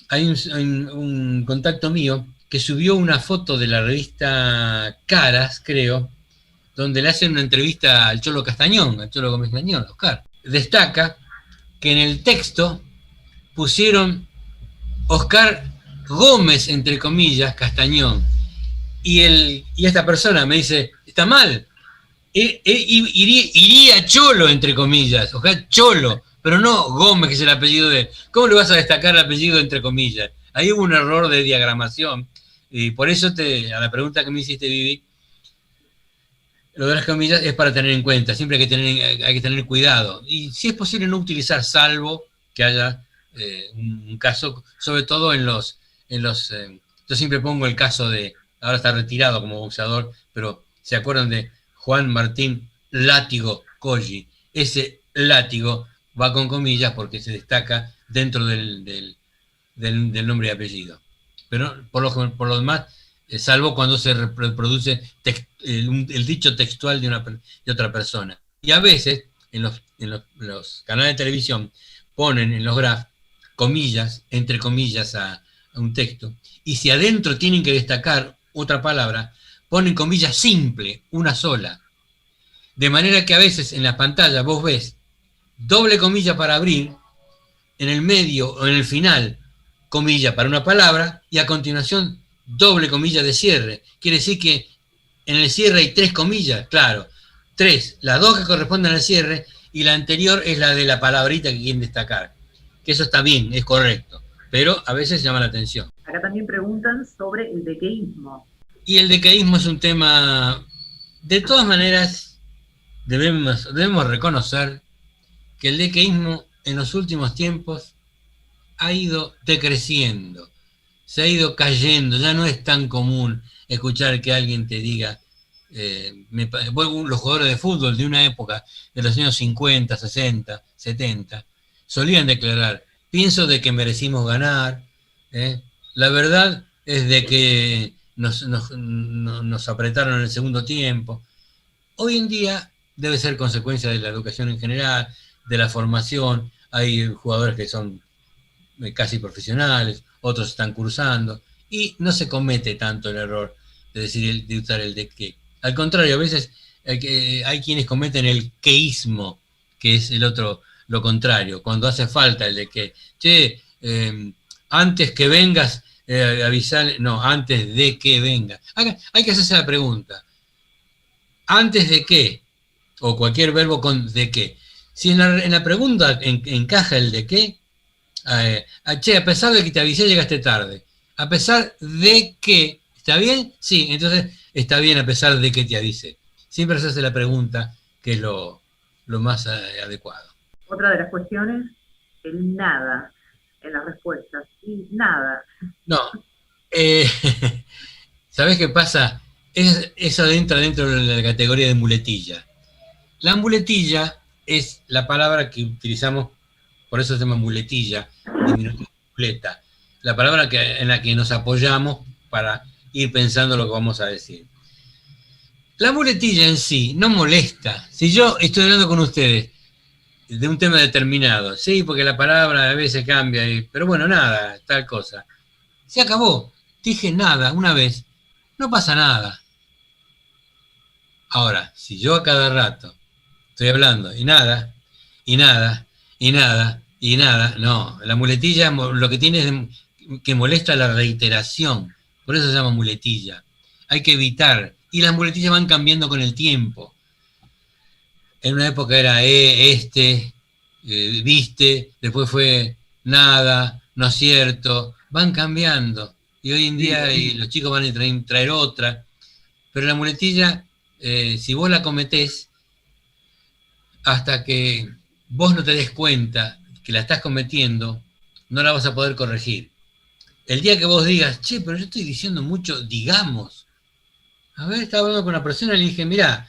hay un contacto mío que subió una foto de la revista Caras, creo, donde le hacen una entrevista al Cholo Castañón, al Cholo Gómez Castañón, Oscar. Destaca que en el texto pusieron Oscar Gómez, entre comillas, Castañón. Y esta persona me dice, está mal, iría Cholo, entre comillas, o sea, Cholo, pero no Gómez, que es el apellido de él. ¿Cómo le vas a destacar el apellido entre comillas? Ahí hubo un error de diagramación, y por eso a la pregunta que me hiciste, Vivi, lo de las comillas es para tener en cuenta, siempre hay que tener cuidado, y si es posible no utilizar, salvo que haya un caso, sobre todo yo siempre pongo el caso de, ahora está retirado como boxeador, pero ¿se acuerdan de Juan Martín Látigo Colli? Ese látigo va con comillas porque se destaca dentro del del nombre y apellido. Pero por lo demás, salvo cuando se reproduce el dicho textual de otra persona. Y a veces, en los canales de televisión, ponen en los graphs comillas, entre comillas, a un texto, y si adentro tienen que destacar otra palabra, ponen comillas simple, una sola. De manera que a veces en la pantalla vos ves doble comilla para abrir, en el medio o en el final, comilla para una palabra, y a continuación doble comilla de cierre. Quiere decir que en el cierre hay 3 comillas, claro, 3, las 2 que corresponden al cierre, y la anterior es la de la palabrita que quieren destacar. Que eso está bien, es correcto, pero a veces llama la atención. Acá también preguntan sobre el dequeísmo. Y el dequeísmo es un tema, de todas maneras, debemos reconocer que el dequeísmo en los últimos tiempos ha ido decreciendo, se ha ido cayendo, ya no es tan común escuchar que alguien te diga, los jugadores de fútbol de una época, de los años 50, 60, 70, solían declarar, pienso de que merecimos ganar, la verdad es de que nos apretaron en el segundo tiempo. Hoy en día debe ser consecuencia de la educación en general, de la formación, hay jugadores que son casi profesionales, otros están cursando, y no se comete tanto el error de decir, de usar el de que. Al contrario, a veces hay quienes cometen el queísmo, que es el otro, lo contrario, cuando hace falta el de que, che, antes que vengas, avisar, no, antes de que venga. Hay que hacerse la pregunta, ¿antes de qué? O cualquier verbo con de qué. Si en la pregunta encaja el de qué, che, a pesar de que te avisé, llegaste tarde. A pesar de que, ¿está bien? Sí, entonces está bien a pesar de que te avisé. Siempre se hace la pregunta, que es lo más adecuado. Otra de las cuestiones, el nada en las respuestas. Y nada. No. ¿Sabés qué pasa? Eso entra dentro de la categoría de muletilla. La muletilla es la palabra que utilizamos, por eso se llama muletilla, diminutivo muleta, la palabra en la que nos apoyamos para ir pensando lo que vamos a decir. La muletilla en sí no molesta. Si yo estoy hablando con ustedes de un tema determinado, sí, porque la palabra a veces cambia, pero bueno, nada, tal cosa. Se acabó. Dije nada una vez, no pasa nada. Ahora, si yo a cada rato estoy hablando y nada, y nada, y nada, y nada, no, la muletilla lo que tiene es que molesta la reiteración, por eso se llama muletilla. Hay que evitar, y las muletillas van cambiando con el tiempo. En una época era viste, después fue nada, no es cierto, van cambiando, y hoy en día los chicos van a traer otra, pero la muletilla, si vos la cometés, hasta que vos no te des cuenta que la estás cometiendo, no la vas a poder corregir. El día que vos digas, che, pero yo estoy diciendo mucho, digamos. A ver, estaba hablando con una persona y le dije, mirá,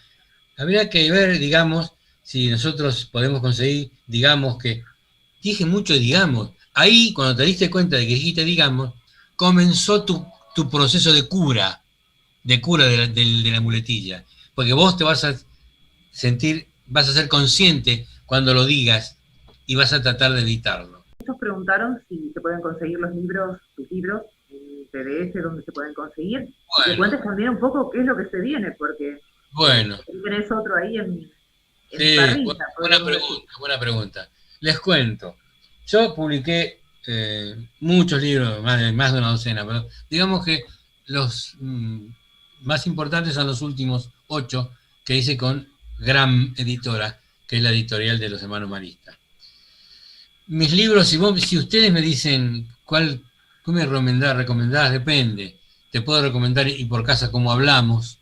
habría que ver, digamos, si nosotros podemos conseguir, digamos que... Dije mucho, digamos. Ahí, cuando te diste cuenta de que dijiste, digamos, comenzó tu proceso de cura de la muletilla. Porque vos te vas a sentir, vas a ser consciente cuando lo digas y vas a tratar de evitarlo. Muchos preguntaron si se pueden conseguir tus libros, en PDF, dónde se pueden conseguir. Bueno. Y que cuentes también un poco qué es lo que se viene, porque bueno, tenés otro ahí en sí, parrilla. Buena pregunta. Les cuento. Yo publiqué muchos libros, más de una docena, pero digamos que los más importantes son los últimos 8 que hice con Gran Editora, que es la editorial de los hermanos Maristas. Mis libros, si ustedes me dicen cuál me recomendás, depende. Te puedo recomendar Y por casa como hablamos,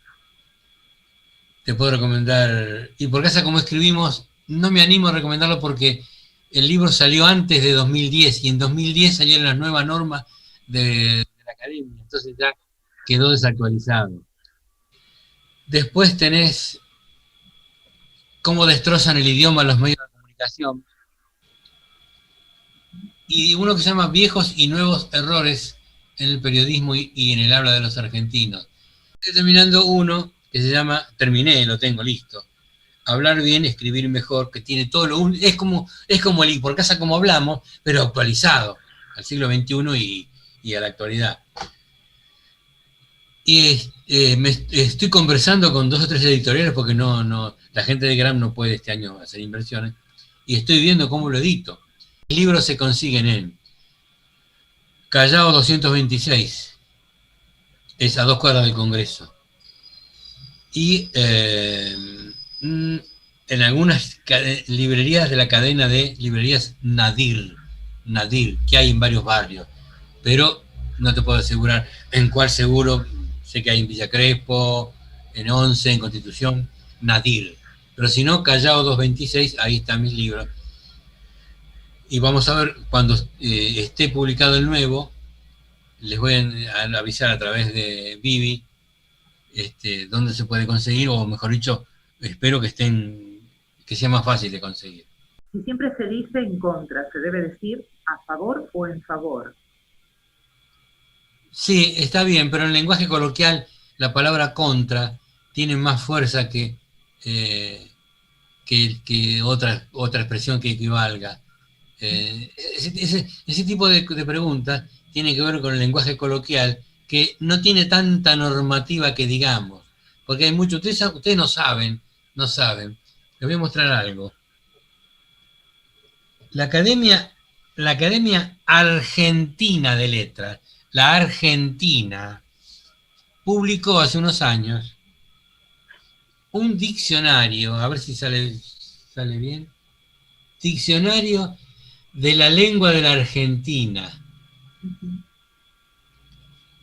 te puedo recomendar Y por casa como escribimos. No me animo a recomendarlo porque el libro salió antes de 2010 y en 2010 salieron las nuevas normas de la academia, entonces ya quedó desactualizado. Después tenés Cómo destrozan el idioma los medios de comunicación, y uno que se llama Viejos y Nuevos Errores en el Periodismo y en el Habla de los Argentinos. Estoy terminando uno que se llama, terminé, lo tengo listo, Hablar bien, escribir mejor, que tiene todo lo... Es como el Por Casa Como Hablamos, pero actualizado al siglo XXI y a la actualidad. Y estoy conversando con 2 o 3 editoriales porque la gente de Gram no puede este año hacer inversiones, y estoy viendo cómo lo edito. Los libros se consiguen en Callao 226, es a 2 cuadras del Congreso. Y en algunas librerías de la cadena de librerías Nadir, que hay en varios barrios, pero no te puedo asegurar en cuál seguro. Sé que hay en Villa Crespo, en Once, en Constitución, Nadir. Pero si no, Callao 226, ahí están mis libros. Y vamos a ver, cuando esté publicado el nuevo, les voy a avisar a través de Vivi dónde se puede conseguir, o mejor dicho, espero que sea más fácil de conseguir. Si siempre se dice en contra, se debe decir a favor o en favor. Sí, está bien, pero en lenguaje coloquial la palabra contra tiene más fuerza que otra expresión que equivalga. Ese tipo de preguntas tiene que ver con el lenguaje coloquial, que no tiene tanta normativa que digamos, porque hay muchos, ustedes no saben, les voy a mostrar algo. La Academia Argentina de Letras, la Argentina, publicó hace unos años un diccionario, a ver si sale bien, Diccionario de la Lengua de la Argentina,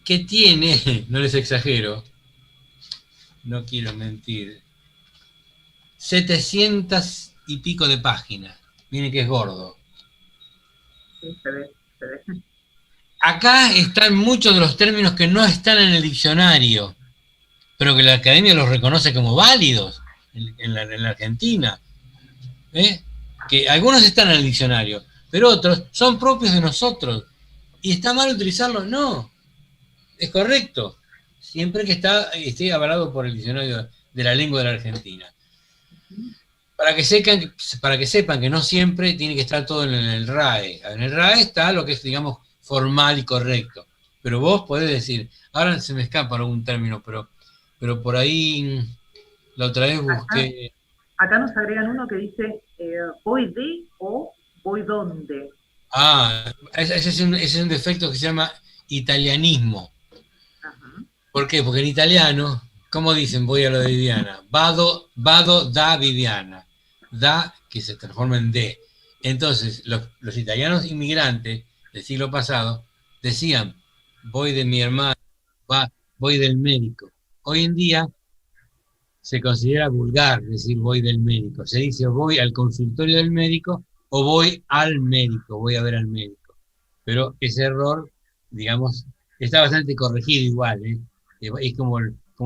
que tiene, no les exagero, no quiero mentir, 700 y pico de páginas. Miren que es gordo. Sí, se ve. Acá están muchos de los términos que no están en el diccionario, pero que la Academia los reconoce como válidos en la Argentina. Que algunos están en el diccionario, pero otros son propios de nosotros. ¿Y está mal utilizarlos? No. Es correcto. Siempre que esté avalado por el Diccionario de la Lengua de la Argentina. Para que sepan que no siempre tiene que estar todo en el RAE. En el RAE está lo que es, digamos, formal y correcto. Pero vos podés decir, ahora se me escapa algún término, pero por ahí la otra vez busqué. Acá nos agregan uno que dice voy de o voy donde. Ese es un defecto que se llama italianismo. Ajá. ¿Por qué? Porque en italiano, ¿cómo dicen? Voy a lo de Viviana. Vado da Viviana. Da, que se transforma en de. Entonces, los italianos inmigrantes del siglo pasado decían, voy de mi hermano, voy del médico. Hoy en día se considera vulgar decir voy del médico. Se dice voy al consultorio del médico o voy al médico, voy a ver al médico. Pero ese error, digamos, está bastante corregido igual. Es como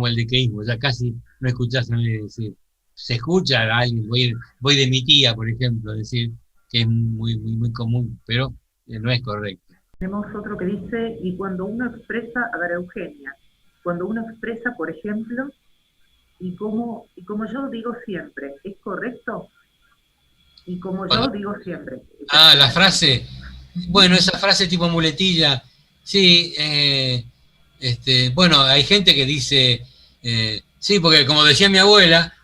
el dequeísmo, ya casi no escuchás a nadie decir. Se escucha a alguien, voy de mi tía, por ejemplo, decir que es muy, muy, muy común, pero no es correcto. Tenemos otro que dice, y cuando uno expresa, a ver, Eugenia, cuando uno expresa, por ejemplo, y como yo digo siempre, ¿es correcto? Y como yo digo siempre. La frase, bueno, esa frase tipo muletilla, sí, bueno, hay gente que dice, sí, porque como decía mi abuela,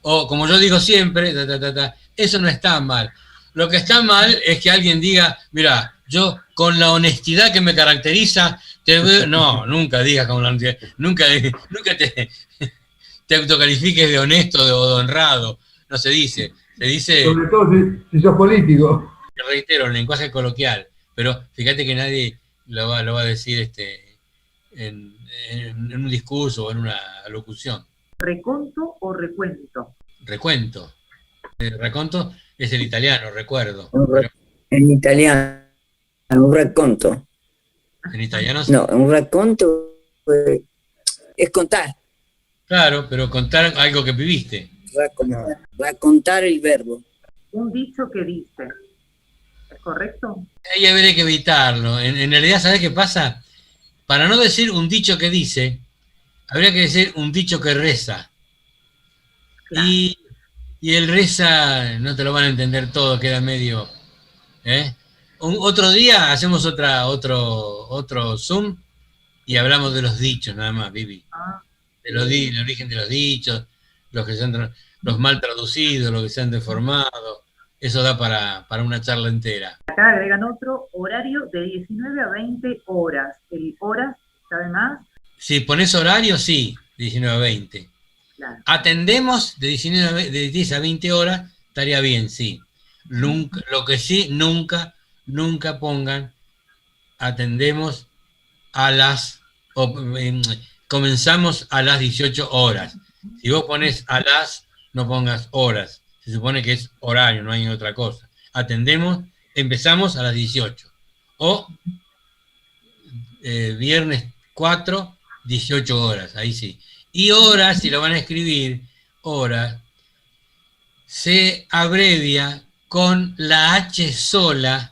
o como yo digo siempre, eso no está mal. Lo que está mal es que alguien diga, mira, yo con la honestidad que me caracteriza, no, nunca digas con la honestidad, nunca te autocalifiques de honesto o de honrado, no se dice, se dice... Sobre todo si sos político. Reitero, el lenguaje coloquial, pero fíjate que nadie lo va a decir en un discurso o en una locución. ¿Reconto o recuento? Recuento. Reconto es el italiano, recuerdo. En italiano, un racconto. En italiano no, un racconto es contar. Claro, pero contar algo que viviste. Raccontar el verbo. Un dicho que dice. correcto? Ahí habría que evitarlo. En realidad, ¿sabés qué pasa? Para no decir un dicho que dice, habría que decir un dicho que reza. Claro. Y el reza no te lo van a entender todo, queda medio... Otro día hacemos otro Zoom y hablamos de los dichos nada más, Vivi. El origen de los dichos, los mal traducidos, los que se han deformado. Eso da para una charla entera. Acá agregan otro horario de 19 a 20 horas. ¿El horas sabe más? Si pones horario, sí, 19 a 20. Claro. Atendemos de 10 a 20 horas, estaría bien, sí. Nunca, lo que sí, nunca pongan atendemos a comenzamos a las 18 horas. Si vos pones a las, no pongas horas. Se supone que es horario, no hay otra cosa. Empezamos a las 18. O viernes 4, 18 horas, ahí sí. Y horas, si lo van a escribir, horas, se abrevia con la H sola,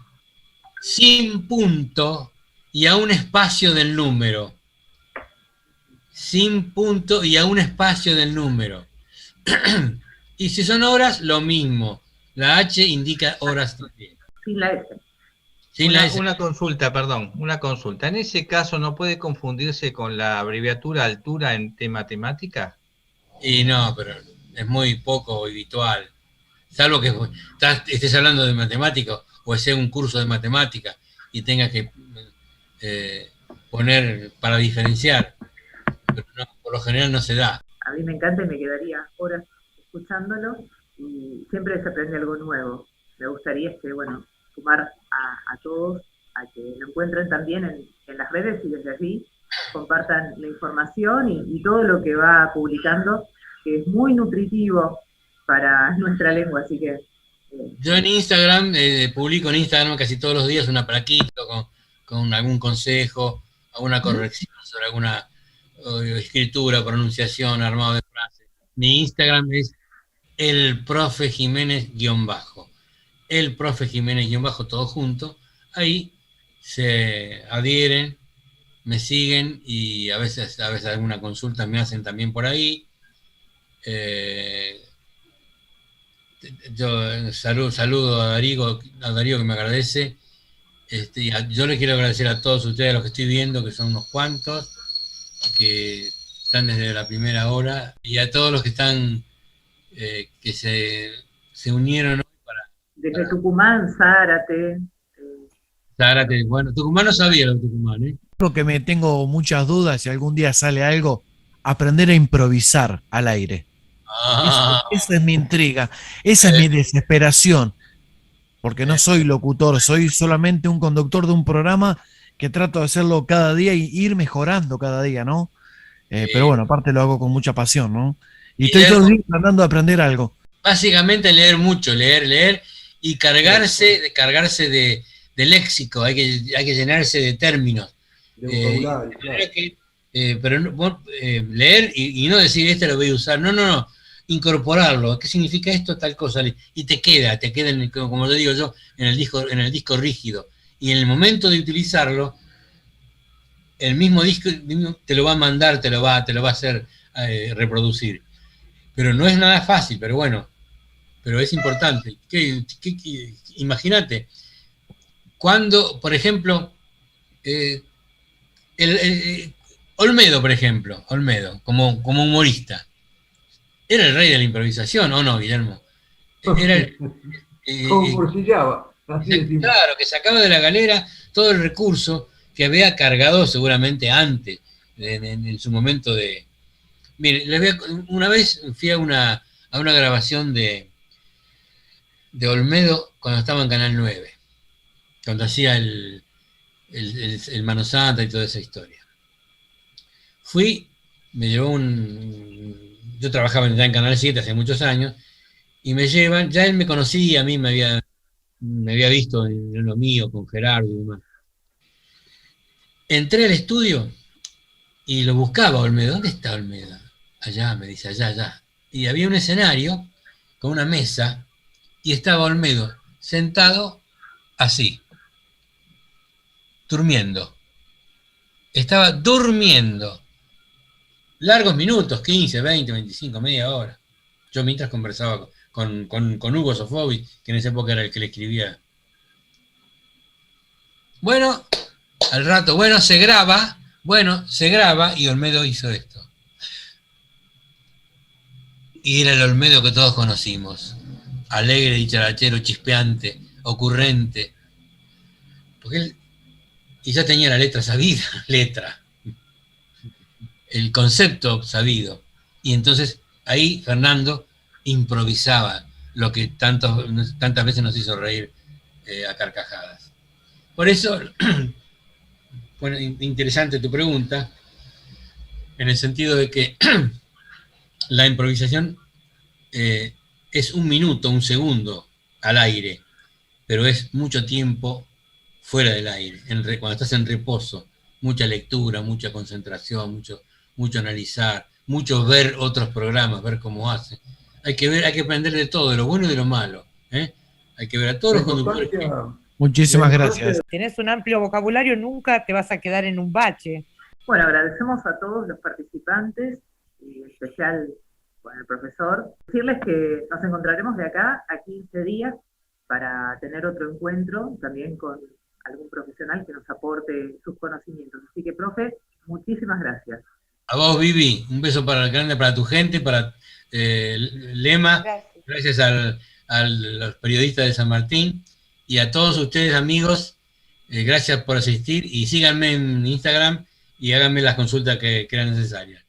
sin punto y a un espacio del número. Sin punto y a un espacio del número. Y si son horas, lo mismo. La H indica horas también. Sin la S. Sin la S. Una consulta. En ese caso, ¿no puede confundirse con la abreviatura altura en matemática? Y no, pero es muy poco habitual. Salvo que estés hablando de matemáticas o sea un curso de matemática y tengas que poner para diferenciar. Pero no, por lo general no se da. A mí me encanta y me quedaría horas escuchándolo y siempre se aprende algo nuevo. Me gustaría sumar a todos a que lo encuentren también en las redes y desde allí compartan la información y todo lo que va publicando, que es muy nutritivo para nuestra lengua, así que... Yo en Instagram, publico en Instagram casi todos los días una plaquita con algún consejo, alguna corrección sobre alguna escritura, pronunciación, armado de frases. Mi Instagram es el profe Jiménez _ el profe Jiménez _ todo junto. Ahí se adhieren, me siguen y a veces alguna consulta me hacen también por ahí. Yo saludo a Darío que me agradece. Yo les quiero agradecer a todos ustedes, a los que estoy viendo, que son unos cuantos, que están desde la primera hora, y a todos los que están, que se unieron hoy desde Tucumán, Zárate. Zárate, bueno, Tucumán no sabía lo de Tucumán, Lo que me tengo muchas dudas, si algún día sale algo, aprender a improvisar al aire. Esa es mi intriga, esa es mi desesperación, porque no soy locutor, soy solamente un conductor de un programa que trato de hacerlo cada día y ir mejorando cada día, ¿no? Pero bueno, aparte lo hago con mucha pasión, ¿no? Y estoy todo el día tratando de aprender algo. Básicamente leer mucho, leer y cargarse de léxico, hay que llenarse de términos. Pero leer y no decir lo voy a usar, no, incorporarlo. ¿Qué significa esto? Tal cosa. Y te queda como lo digo yo, en el disco rígido. Y en el momento de utilizarlo, el mismo disco te lo va a mandar, te lo va a hacer reproducir. Pero no es nada fácil, pero bueno, pero es importante. Imagínate, cuando, por ejemplo, Olmedo, por ejemplo, como humorista, era el rey de la improvisación, ¿o no, Guillermo? Era como porcillaba. Claro, que sacaba de la galera todo el recurso que había cargado seguramente antes, en su momento de... Mire, una vez fui a una grabación de Olmedo cuando estaba en Canal 9, cuando hacía el Mano Santa y toda esa historia. Me llevó yo trabajaba ya en Canal 7 hace muchos años, y me llevan, ya él me conocía, a mí me había visto en lo mío con Gerardo y demás. Entré al estudio y lo buscaba Olmedo. ¿Dónde está Olmedo? Allá, me dice, allá. Y había un escenario con una mesa y estaba Olmedo sentado así, durmiendo. Estaba durmiendo. Largos minutos, 15, 20, 25, media hora. Yo mientras conversaba con Hugo Sofovich, que en esa época era el que le escribía. Bueno, al rato, se graba, y Olmedo hizo esto. Y era el Olmedo que todos conocimos. Alegre, dicharachero, chispeante, ocurrente. Porque él y ya tenía la letra sabida, el concepto sabido. Y entonces ahí Fernando improvisaba lo que tantas veces nos hizo reír a carcajadas. Por eso, bueno, interesante tu pregunta, en el sentido de que la improvisación es un minuto, un segundo al aire, pero es mucho tiempo fuera del aire, cuando estás en reposo, mucha lectura, mucha concentración, mucho analizar, mucho ver otros programas, ver cómo hacen. Hay que aprender de todo, de lo bueno y de lo malo. Hay que ver a todos los conductores. Muchísimas gracias. Tenés un amplio vocabulario, nunca te vas a quedar en un bache. Bueno, agradecemos a todos los participantes, y en especial al profesor. Decirles que nos encontraremos de acá a 15 días para tener otro encuentro, también con algún profesional que nos aporte sus conocimientos. Así que, profe, muchísimas gracias. A vos, Vivi, un beso grande para tu gente, para Lema, gracias a los periodistas de San Martín, y a todos ustedes, amigos, gracias por asistir, y síganme en Instagram y háganme las consultas que crean necesarias.